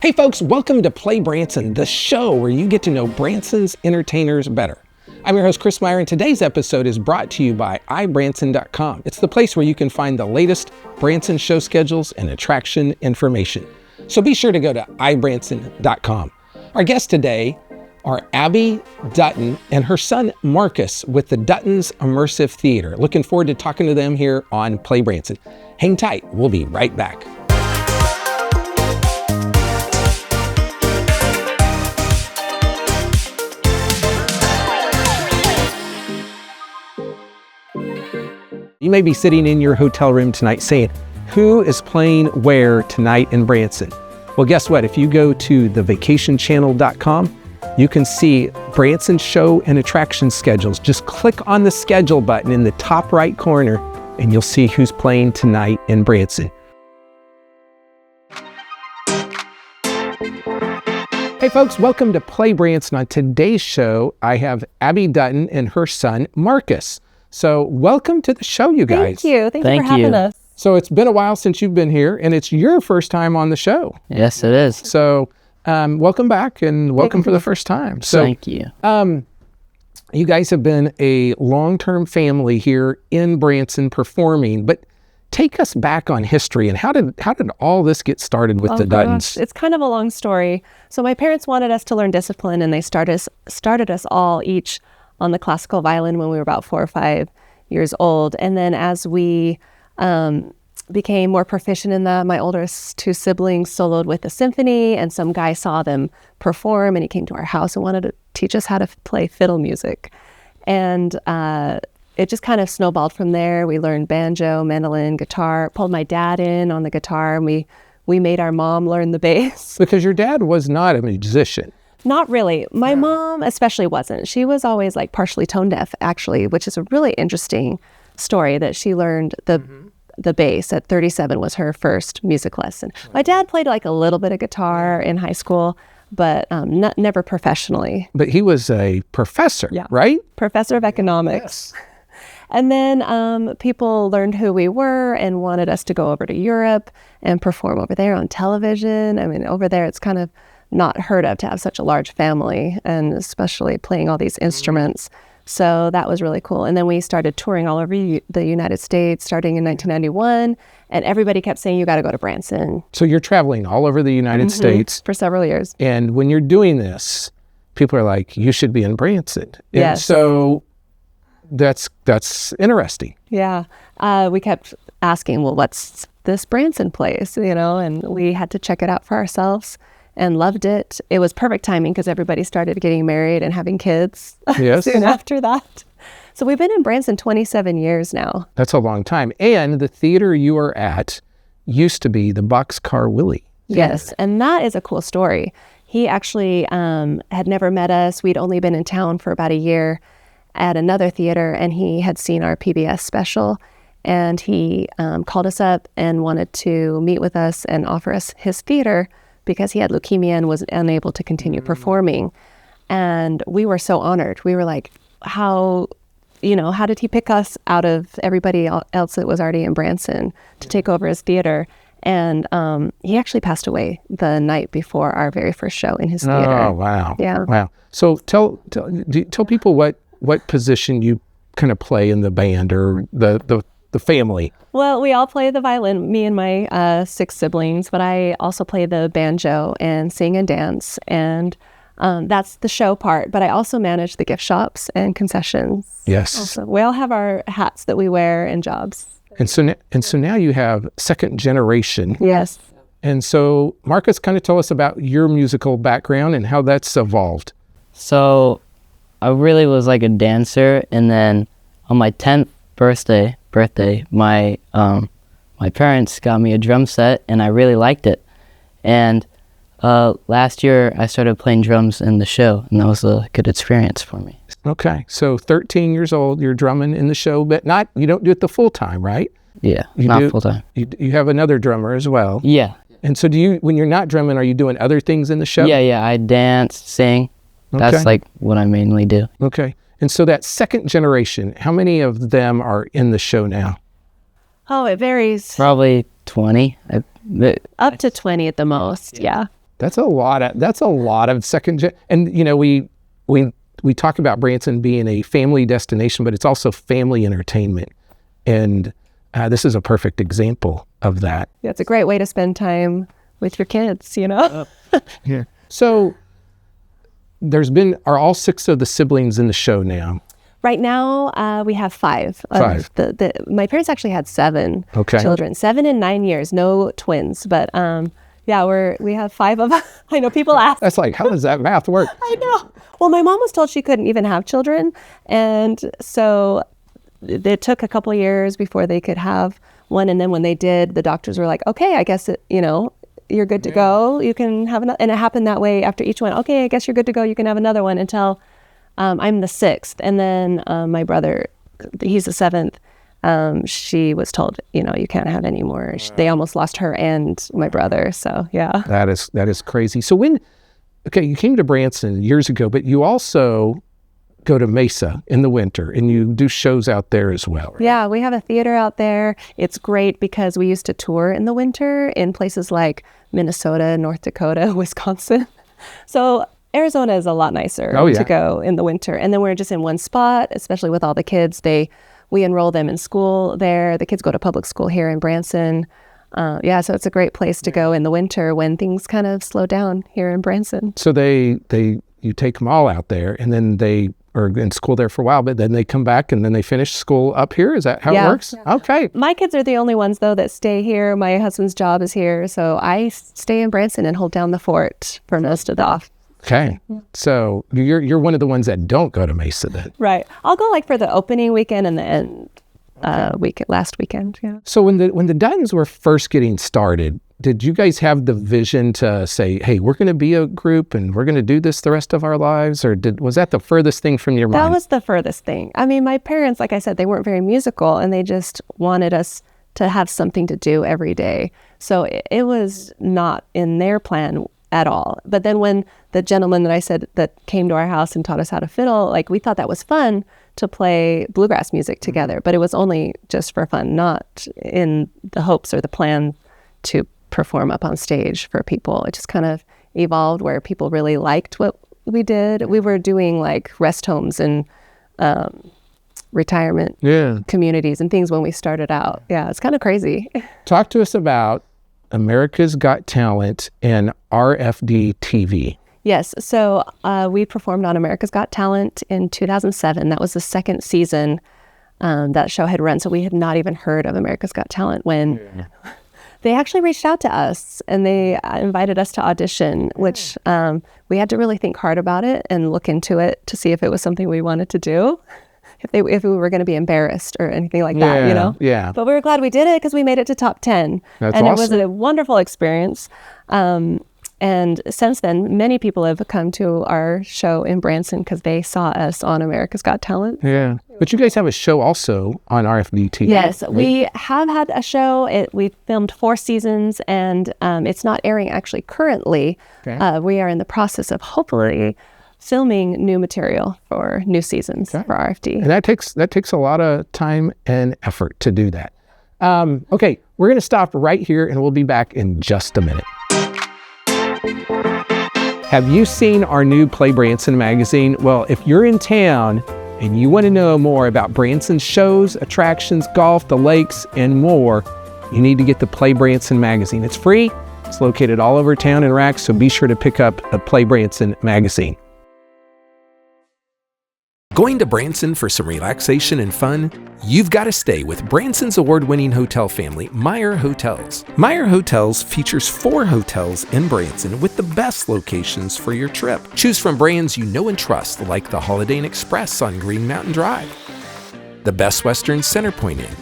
Hey folks, welcome to PlayBranson, the show where you get to know Branson's entertainers better. I'm your host, Chris Meyer, and today's episode is brought to you by iBranson.com. It's the place where you can find the latest Branson show schedules and attraction information. So be sure to go to iBranson.com. Our guests today are Abby Dutton and her son, Marcus, with the Dutton's Immersive Theater. Looking forward to talking to them here on PlayBranson. Hang tight, we'll be right back. You may be sitting in your hotel room tonight saying, who is playing where tonight in Branson? Well, guess what? If you go to thevacationchannel.com, you can see Branson show and attraction schedules. Just click on the schedule button in the top right corner and you'll see who's playing tonight in Branson. Hey folks, welcome to PlayBranson. On today's show, I have Abby Dutton and her son, Marcus. So welcome to the show, you guys. Thank you. Thank you for having us. So it's been a while since you've been here, and it's your first time on the show. Yes, it is. So welcome back, and welcome for the first time. So, thank you. You guys have been a long-term family here in Branson performing, but take us back on history, and how did all this get started with the Duttons? It's kind of a long story. So my parents wanted us to learn discipline, and they started us all each on the classical violin when we were about 4 or 5 years old. And then as we became more proficient in that, my oldest 2 siblings soloed with the symphony, and some guy saw them perform, and he came to our house and wanted to teach us how to play fiddle music. And it just kind of snowballed from there. We learned banjo, mandolin, guitar, pulled my dad in on the guitar, and we made our mom learn the bass. Because your dad was not a musician. Not really. My mom especially wasn't. She was always like partially tone deaf, actually, which is a really interesting story that she learned the bass at 37 was her first music lesson. My dad played like a little bit of guitar in high school, but never professionally. But he was a professor, right? Professor of economics. Yes. And then people learned who we were and wanted us to go over to Europe and perform over there on television. I mean, over there it's kind of not heard of to have such a large family, and especially playing all these instruments. So that was really cool. And then we started touring all over the United States starting in 1991, and everybody kept saying, you got to go to Branson. So you're traveling all over the United States. For several years. And when you're doing this, people are like, you should be in Branson. And yes. So that's interesting. Yeah. We kept asking, well, what's this Branson place? You know, and we had to check it out for ourselves. And loved it. It was perfect timing because everybody started getting married and having kids soon after that. So we've been in Branson 27 years now. That's a long time. And the theater you are at used to be the Boxcar Willie. Yes, and that is a cool story. He actually had never met us. We'd only been in town for about a year at another theater, and he had seen our PBS special. And he called us up and wanted to meet with us and offer us his theater, because he had leukemia and was unable to continue performing. And we were so honored. We were like, how did he pick us out of everybody else that was already in Branson to take over his theater? And he actually passed away the night before our very first show in his theater. Oh, wow. Yeah. Wow. So tell people what position you kind of play in the band or the family. Well, we all play the violin, me and my 6 siblings, but I also play the banjo and sing and dance, and that's the show part. But I also manage the gift shops and concessions. Yes. Also, we all have our hats that we wear and jobs. And so now you have second generation. Yes. And so Marcus, kind of tell us about your musical background and how that's evolved. So I really was like a dancer, and then on my 10th birthday, my parents got me a drum set, and I really liked it. And last year I started playing drums in the show, and that was a good experience for me. Okay, so 13 years old, you're drumming in the show, but you don't do it the full time, right? Yeah, not full time. You have another drummer as well. Yeah. And so when you're not drumming, are you doing other things in the show? Yeah, I dance, sing. Okay. That's like what I mainly do. Okay. And so that second generation, how many of them are in the show now? Oh, it varies. Probably 20. Up to 20 at the most, yeah. That's a lot of second gen. And we talk about Branson being a family destination, but it's also family entertainment. And this is a perfect example of that. Yeah, it's a great way to spend time with your kids, Yeah. So are all 6 of the siblings in the show now? Right now, we have 5. 5. My parents actually had 7 Okay. children, 7 and 9 years, no twins. But we have 5 of us. I know people ask. That's like, how does that math work? I know. Well, my mom was told she couldn't even have children. And so it took a couple of years before they could have one. And then when they did, the doctors were like, okay, I guess you're good to go. You can have another. And it happened that way after each one. Okay, I guess you're good to go. You can have another one until I'm the 6th. And then my brother, he's the 7th. She was told, you can't have any more. They almost lost her and my brother. So, yeah. That is crazy. So you came to Branson years ago, but you also go to Mesa in the winter and you do shows out there as well. Right? Yeah, we have a theater out there. It's great because we used to tour in the winter in places like Minnesota, North Dakota, Wisconsin. So Arizona is a lot nicer to go in the winter. And then we're just in one spot, especially with all the kids. We enroll them in school there. The kids go to public school here in Branson. So it's a great place to go in the winter when things kind of slow down here in Branson. So you take them all out there and then they are in school there for a while, but then they come back and then they finish school up here? Is that how it works? Yeah. Okay. My kids are the only ones, though, that stay here. My husband's job is here. So I stay in Branson and hold down the fort for most of the off. Okay. So you're one of the ones that don't go to Mesa then. Right. I'll go for the opening weekend and the end last weekend. Yeah. So when the Duttons were first getting started, did you guys have the vision to say, hey, we're going to be a group and we're going to do this the rest of our lives? Or was that the furthest thing from your mind? That was the furthest thing. I mean, my parents, like I said, they weren't very musical and they just wanted us to have something to do every day. So it was not in their plan at all. But then when the gentleman that I said that came to our house and taught us how to fiddle, we thought that was fun to play bluegrass music together, but it was only just for fun, not in the hopes or the plan to perform up on stage for people. It just kind of evolved where people really liked what we did. We were doing rest homes and retirement communities and things when we started out. Yeah, it's kind of crazy. Talk to us about America's Got Talent and RFD TV. Yes. So we performed on America's Got Talent in 2007. That was the second season that show had run. So we had not even heard of America's Got Talent when they actually reached out to us and they invited us to audition, which we had to really think hard about it and look into it to see if it was something we wanted to do. If we were going to be embarrassed or anything like that, Yeah. But we were glad we did it because we made it to top 10. That's and awesome. It was a wonderful experience. And since then, many people have come to our show in Branson because they saw us on America's Got Talent. Yeah. But you guys have a show also on RFD TV. Yes, we have had a show. We filmed 4 seasons and it's not airing actually currently. Okay. We are in the process of hopefully filming new material for new seasons for RFD. And that takes a lot of time and effort to do that. Okay, we're going to stop right here and we'll be back in just a minute. Have you seen our new PlayBranson magazine? Well, if you're in town and you want to know more about Branson's shows, attractions, golf, the lakes, and more, you need to get the PlayBranson magazine. It's free. It's located all over town in racks, so be sure to pick up a PlayBranson magazine. Going to Branson for some relaxation and fun? You've got to stay with Branson's award-winning hotel family, Meyer Hotels. Meyer Hotels features 4 hotels in Branson with the best locations for your trip. Choose from brands you know and trust, like the Holiday Inn Express on Green Mountain Drive, the Best Western Centerpoint Inn,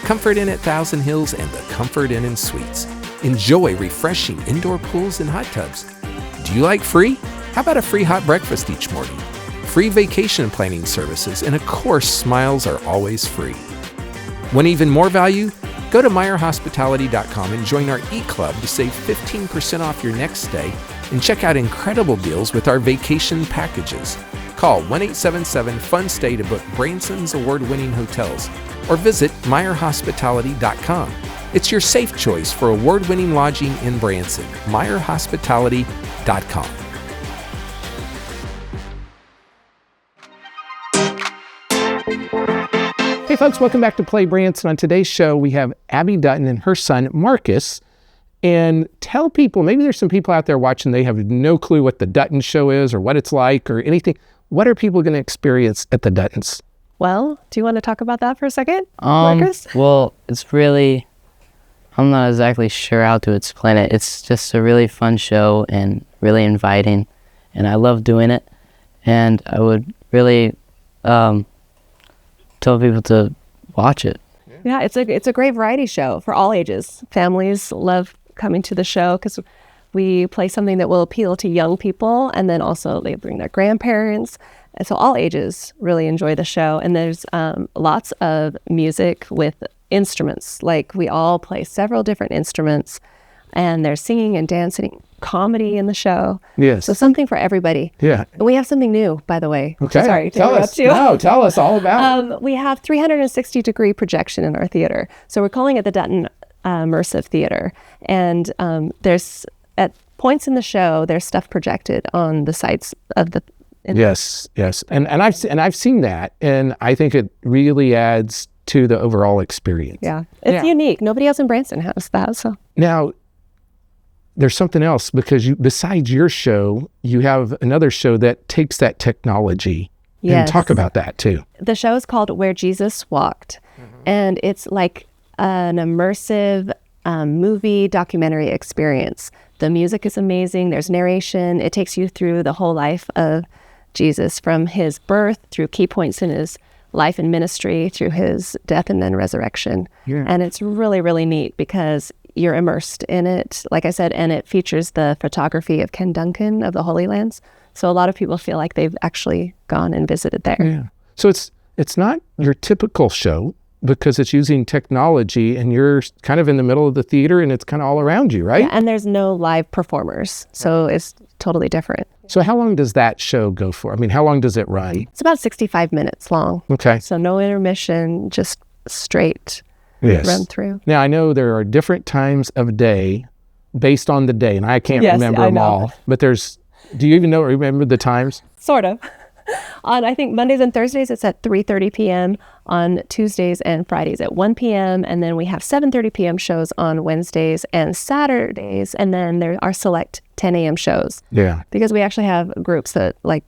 Comfort Inn at Thousand Hills, and the Comfort Inn and Suites. Enjoy refreshing indoor pools and hot tubs. Do you like free? How about a free hot breakfast each morning? Free vacation planning services, and of course, smiles are always free. Want even more value? Go to MeyerHospitality.com and join our e-club to save 15% off your next stay and check out incredible deals with our vacation packages. Call 1-877-FUN-STAY to book Branson's award-winning hotels or visit MeyerHospitality.com. It's your safe choice for award-winning lodging in Branson. MeyerHospitality.com. Hey folks, welcome back to PlayBranson. On today's show, we have Abby Dutton and her son, Marcus. And tell people, maybe there's some people out there watching, they have no clue what the Dutton show is or what it's like or anything. What are people going to experience at the Duttons? Well, do you want to talk about that for a second, Marcus? Well, it's really, I'm not exactly sure how to explain it. It's just a really fun show and really inviting, and I love doing it. And I would really tell people to watch it. Yeah, it's a great variety show for all ages. Families love coming to the show because we play something that will appeal to young people, and then also they bring their grandparents. And so all ages really enjoy the show. And there's lots of music with instruments. Like we all play several different instruments, and there's singing and dancing, comedy in the show. Yes. So something for everybody. Yeah. And we have something new, by the way. Okay. Sorry to tell interrupt us. you. No, tell us all about it. We have 360-degree projection in our theater. So we're calling it the Dutton Immersive Theater. And there's, at points in the show, there's stuff projected on the sides of the... Yes. And I've seen that, and I think it really adds to the overall experience. Yeah. It's unique. Nobody else in Branson has that. So Now, there's something else, because besides your show, you have another show that takes that technology. Yes. And talk about that too. the show is called Where Jesus Walked. And it's like an immersive movie documentary experience. The music is amazing. There's narration. It takes you through the whole life of Jesus, from his birth through key points in his life and ministry, through his death and then resurrection. Yeah. And it's really, really neat because you're immersed in it, like I said, and it features the photography of Ken Duncan of the Holy Lands. So a lot of people feel like they've actually gone and visited there. Yeah. So it's not your typical show, because it's using technology and you're kind of in the middle of the theater and it's kind of all around you, right? Yeah, and there's no live performers. So it's totally different. So how long does that show go for? I mean, how long does it run? It's about 65 minutes long. Okay. So no intermission, just straight Yes. run through. Now, I know there are different times of day based on the day, and I can't Yes, remember I them know. all. But do you even remember the times? Sort of. On, I think, Mondays and Thursdays, it's at 3:30 p.m. On Tuesdays and Fridays at 1 p.m. And then we have 7:30 p.m. shows on Wednesdays and Saturdays. And then there are select 10 a.m. shows. Yeah. Because we actually have groups that, like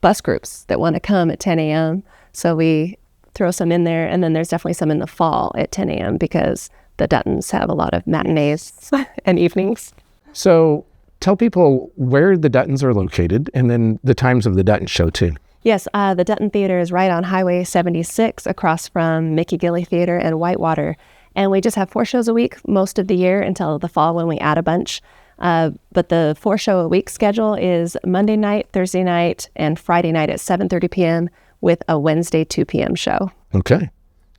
bus groups, that want to come at 10 a.m. So we throw some in there. And then there's definitely some in the fall at 10 a.m. because the Duttons have a lot of matinees and evenings. So tell people where the Duttons are located and then the times of the Dutton show too. Yes, the Dutton Theater is right on Highway 76 across from Mickey Gilley Theater and Whitewater. And we just have 4 shows a week most of the year until the fall when we add a bunch. But the 4-show-a-week schedule is Monday night, Thursday night, and Friday night at 7:30 p.m. with a Wednesday 2 p.m. show. Okay.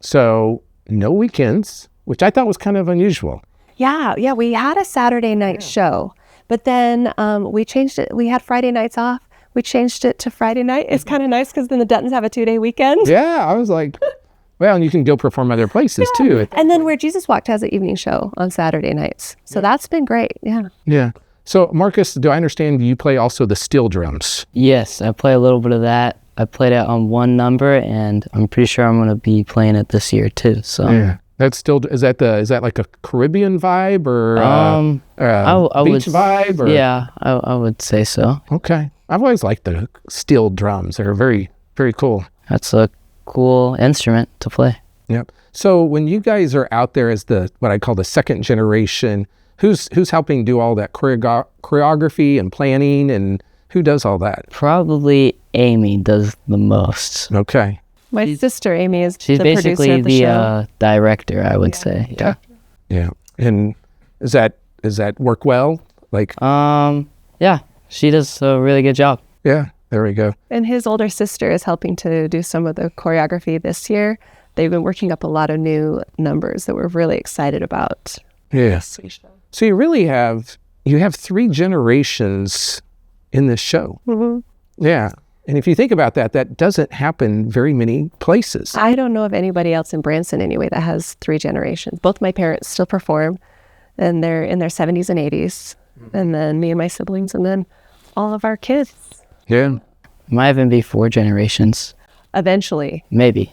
So no weekends, which I thought was kind of unusual. Yeah, we had a Saturday night show, but then we changed it. We had Friday nights off. We changed it to Friday night. It's kind of nice because then the Duttons have a 2-day weekend. Yeah, I was like, well, and you can go perform other places too. And then Where Jesus Walked has an evening show on Saturday nights. So that's been great. Yeah. Yeah. So Marcus, do I understand you play also the steel drums? Yes, I play a little bit of that. I played it on one number, and I'm pretty sure I'm going to be playing it this year too. So Yeah. That's still, is that like a Caribbean vibe or I beach vibe? Or? Yeah, I would say so. Okay. I've always liked the steel drums. They're very, very cool. That's a cool instrument to play. Yep. So when you guys are out there as what I call the second generation, who's helping do all that choreography and planning, and who does all that? Probably Amy does the most. Okay. My sister, Amy, is She's the basically producer of the show. director, I would say. Yeah. Yeah. And does that work well? Like, Yeah, she does a really good job. yeah, there we go. And his older sister is helping to do some of the choreography this year. They've been working up a lot of new numbers that we're really excited about. Yes. So you really have 3 generations in this show. Mm-hmm. Yeah. And if you think about that, that doesn't happen very many places. I don't know of anybody else in Branson anyway that has 3 generations. Both my parents still perform, and they're in their 70s and 80s. And then me and my siblings, and then all of our kids. Yeah. Might even be 4 generations. Eventually. Maybe.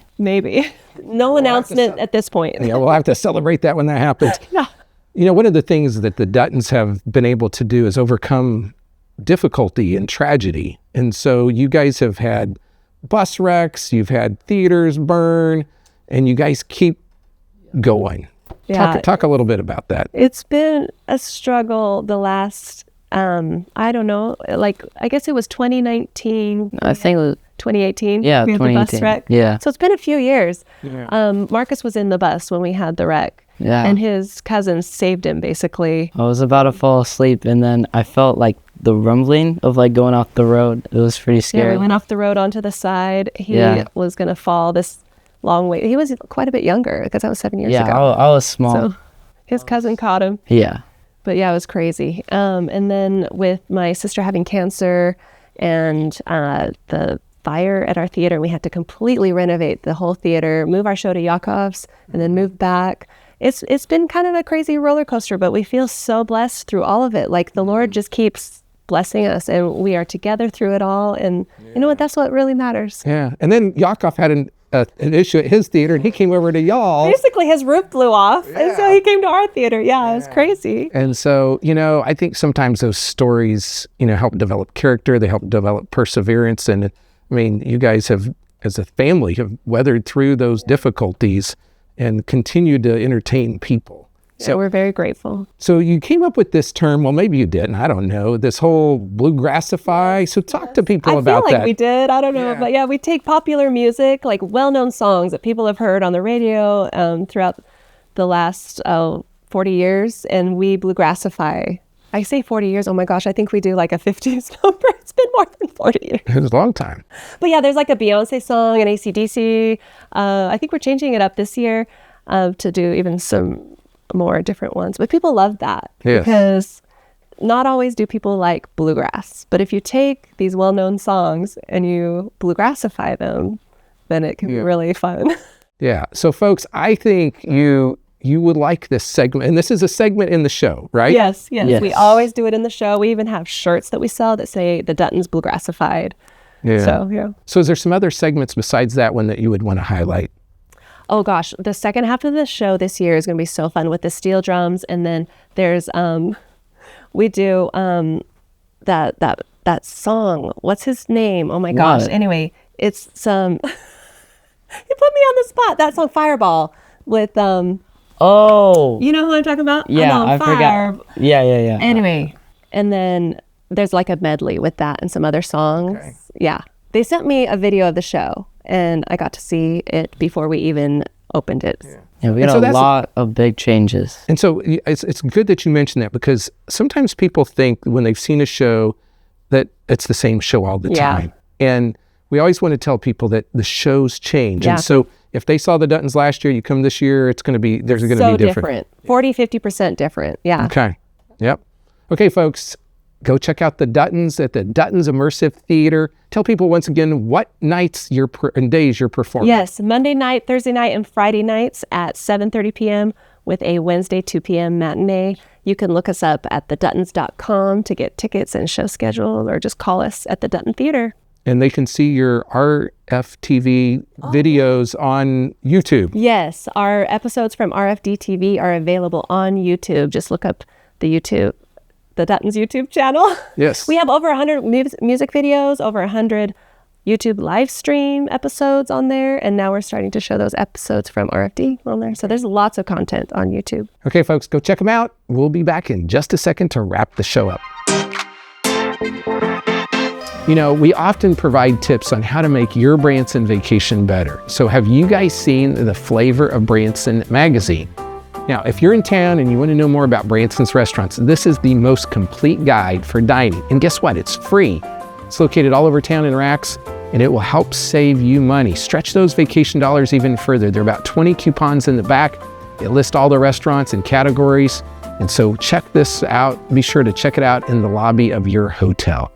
No announcement at this point. Yeah, we'll have to celebrate that when that happens. Yeah. You know, one of the things that the Duttons have been able to do is overcome difficulty and tragedy. And so you guys have had bus wrecks, you've had theaters burn, and you guys keep going. Yeah. Talk a little bit about that. It's been a struggle the last, I don't know, like, I guess it was 2019. I think it was 2018. Yeah, we had the bus 2018. wreck. Yeah. So it's been a few years. Yeah. Marcus was in the bus when we had the wreck. Yeah. And his cousins saved him, basically. I was about to fall asleep, and then I felt like the rumbling of like going off the road. It was pretty Yeah, scary. we went off the road onto the side. He Yeah. was going to fall this long way. He was quite a bit younger because that was 7 years Yeah, ago. I was small. So his cousin caught him. Yeah. But yeah, it was crazy. And then with my sister having cancer and the fire at our theater, we had to completely renovate the whole theater, move our show to Yakov's, and then move back. It's been kind of a crazy roller coaster, but we feel so blessed through all of it. Like the Lord just keeps blessing us, and we are together through it all. And you know what? That's what really matters. Yeah. And then Yakov had an issue at his theater, and he came over to y'all. Basically, his roof blew off, and so he came to our theater. Yeah, it was crazy. And so, you know, I think sometimes those stories, you know, help develop character. They help develop perseverance. And I mean, you guys have, as a family, have weathered through those difficulties and continued to entertain people. So we're very grateful. So you came up with this term, well, maybe you didn't, I don't know, this whole bluegrassify. So talk to people about I feel like that. we did. I don't know. But yeah, we take popular music, like well-known songs that people have heard on the radio throughout the last 40 years, and we bluegrassify. I say 40 years. Oh my gosh, I think we do like a 50s number. It's been more than 40 years. It was a long time. But yeah, there's like a Beyonce song, an AC/DC. I think we're changing it up this year to do even some more different ones. But people love that because not always do people like bluegrass. But if you take these well-known songs and you bluegrassify them, then it can be really fun. Yeah. So folks, I think you would like this segment. And this is a segment in the show, right? Yes. Yes. We always do it in the show. We even have shirts that we sell that say the Duttons Bluegrassified. Yeah. So, yeah. So is there some other segments besides that one that you would want to highlight? Oh gosh, the second half of the show this year is going to be so fun with the steel drums, and then there's we do that song. What's his name? Oh my gosh. What? Anyway, it's some. You put me on the spot. That song Fireball with Oh. You know who I'm talking about? Yeah, I'm on I fire. forgot. Yeah. Anyway, and then there's like a medley with that and some other songs. Okay. Yeah. They sent me a video of the show, and I got to see it before we even opened it. Yeah, we And got so a that's- lot of big changes. And so it's good that you mentioned that, because sometimes people think when they've seen a show that it's the same show all the Yeah. time. And we always want to tell people that the shows change. Yeah. And so if they saw the Duttons last year, you come this year, there's going to be So different. different. 40-50% different. Yeah. Okay. Yep. Okay, folks, go check out the Duttons at the Duttons Immersive Theater. Tell people once again what nights and days you're performing. Yes, Monday night, Thursday night, and Friday nights at 7:30 p.m. with a Wednesday 2 p.m. matinee. You can look us up at theduttons.com to get tickets and show schedule, or just call us at the Dutton Theater. And they can see your RFTV videos on YouTube. Yes, our episodes from RFD TV are available on YouTube. Just look up the Dutton's YouTube channel. Yes. We have over 100 music videos, over 100 YouTube live stream episodes on there, and now we're starting to show those episodes from RFD on there. So there's lots of content on YouTube. Okay, folks, go check them out. We'll be back in just a second to wrap the show up. You know, we often provide tips on how to make your Branson vacation better. So have you guys seen the Flavor of Branson magazine? Now, if you're in town and you want to know more about Branson's restaurants, this is the most complete guide for dining. And guess what? It's free. It's located all over town in racks, and it will help save you money. Stretch those vacation dollars even further. There are about 20 coupons in the back. It lists all the restaurants and categories. And so check this out. Be sure to check it out in the lobby of your hotel.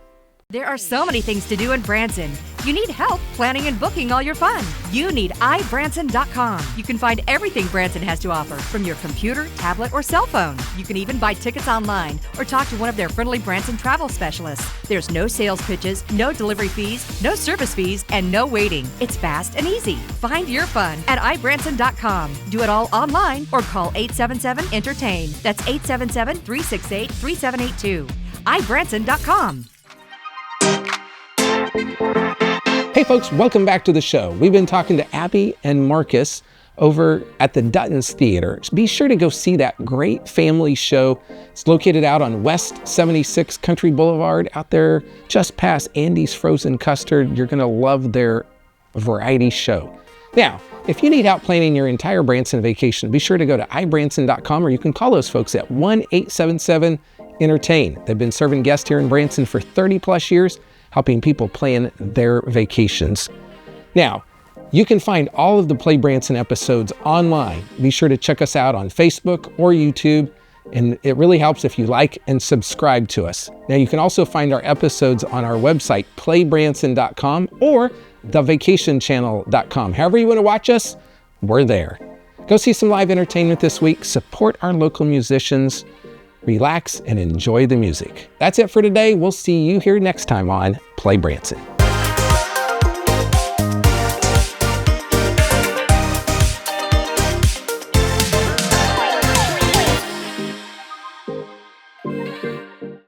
There are so many things to do in Branson. You need help planning and booking all your fun. You need iBranson.com. You can find everything Branson has to offer from your computer, tablet, or cell phone. You can even buy tickets online or talk to one of their friendly Branson travel specialists. There's no sales pitches, no delivery fees, no service fees, and no waiting. It's fast and easy. Find your fun at iBranson.com. Do it all online or call 877-ENTERTAIN. That's 877-368-3782. iBranson.com. Hey folks, welcome back to the show. We've been talking to Abby and Marcus over at the Dutton's Theater. Be sure to go see that great family show. It's located out on West 76 Country Boulevard, out there just past Andy's Frozen Custard. You're gonna love their variety show. Now, if you need help planning your entire Branson vacation, be sure to go to iBranson.com, or you can call those folks at 1-877-ENTERTAIN. They've been serving guests here in Branson for 30 plus years, helping people plan their vacations. Now, you can find all of the Play Branson episodes online. Be sure to check us out on Facebook or YouTube, and it really helps if you like and subscribe to us. Now, you can also find our episodes on our website, PlayBranson.com, or thevacationchannel.com. However you want to watch us, we're there. Go see some live entertainment this week, support our local musicians, relax and enjoy the music. That's it for today. We'll see you here next time on Play Branson.